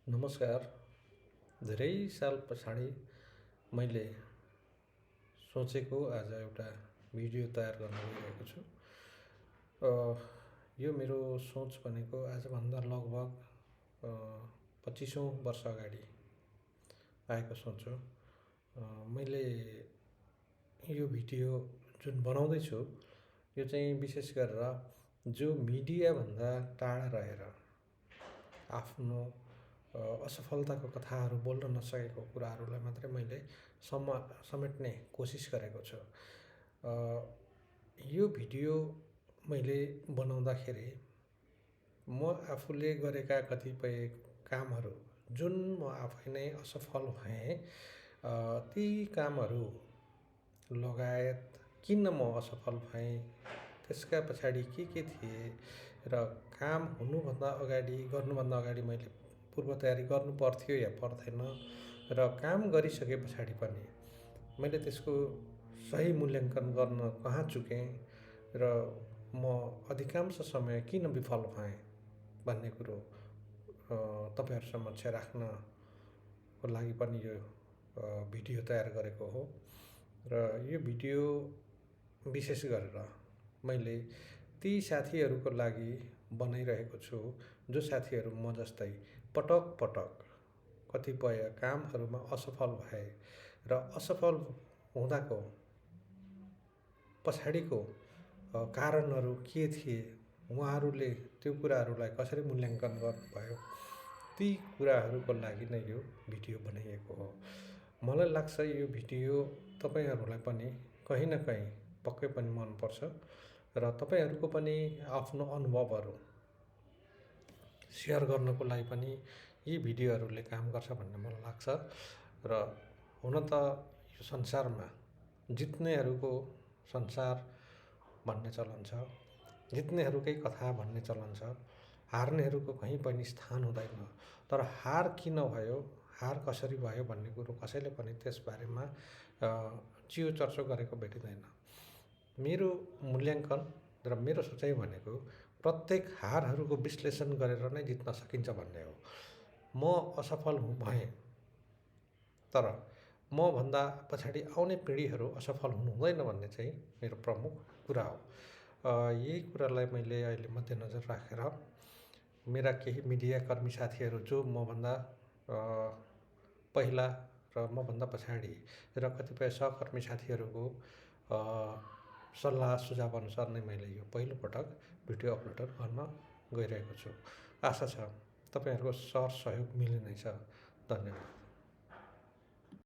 नमस्कार। धेरै साल पछाडि मैले सोचेको आज एउटा भिडियो तयार गर्न गइरहेको छु। यो मेरो सोच भनेको आजभन्दा लगभग 25औँ वर्ष अगाडि आएको सोच हो। मैले यो भिडियो जुन बनाउँदैछु यो चाहिँ विशेष गरेर जो मिडियाभन्दा टाढा रहेर आफ्नो असफलताको कथाहरू बोल्न नसकेको कुराहरूलाई मात्रै मैले समेट्ने कोसिस गरेको छु। यो भिडियो मैले बनाउँदाखेरि म आफूले गरेका कतिपय कामहरू जुन म आफै नै असफल भएँ, ती कामहरू लगायत किन म असफल भएँ, त्यसका पछाडि के थिए र काम गर्नुभन्दा अगाडि मैले पूर्व तयारी गर्नु पर्थ्यो या पर्दैन र काम गरिसके पछाडि पनि मैले त्यसको सही मूल्याङ्कन गर्न कहाँ चुकेँ र म अधिकांश समय किन विफल भएँ भन्ने कुरो तपाईँहरू समक्ष राख्नको लागि पनि यो भिडियो तयार गरेको हो। र यो भिडियो विशेष गरेर मैले ती साथीहरूको लागि बनाइरहेको छु जो साथीहरू म जस्तै पटक कतिपय कामहरूमा असफल भए र असफल हुँदाको पछाडिको कारणहरू के थिए, उहाँहरूले त्यो कुराहरूलाई कसरी मूल्याङ्कन गर्नुभयो, ती कुराहरूको लागि नै यो भिडियो बनाइएको हो। मलाई लाग्छ यो भिडियो तपाईँहरूलाई पनि कहीँ न कहीँ पक्कै पनि मनपर्छ र तपाईँहरूको पनि आफ्नो अनुभवहरू सेयर गर्नको लागि पनि यी भिडियोहरूले काम गर्छ भन्ने मलाई लाग्छ। र हुन त यो संसारमा जित्नेहरूको संसार भन्ने चलन छ, जित्नेहरूकै कथा भन्ने चलन छ, हार्नेहरूको कहीँ पनि स्थान हुँदैन। तर हार किन भयो, हार कसरी भयो भन्ने कुरो कसैले पनि त्यसबारेमा चियो चर्चो गरेको भेटिँदैन। मेरो मूल्याङ्कन र मेरो सोचाइ भनेको प्रत्येक हारहरूको विश्लेषण गरेर नै जित्न सकिन्छ भन्ने हो। म असफल भएँ, तर मभन्दा पछाडि आउने पिँढीहरू असफल हुनु हुँदैन भन्ने चाहिँ मेरो प्रमुख कुरा हो। यही कुरालाई मैले अहिले मध्यनजर राखेर मेरा केही मिडियाकर्मी साथीहरू जो मभन्दा पहिला र मभन्दा पछाडि र कतिपय सहकर्मी साथीहरूको सल्लाह सुझाव अनुसार नै मैले यो पहिलोपटक भिडियो अपलोड गर्न गइरहेको छु। आशा छ तपाईँहरूको सहयोग मिल्ने नै छ। धन्यवाद।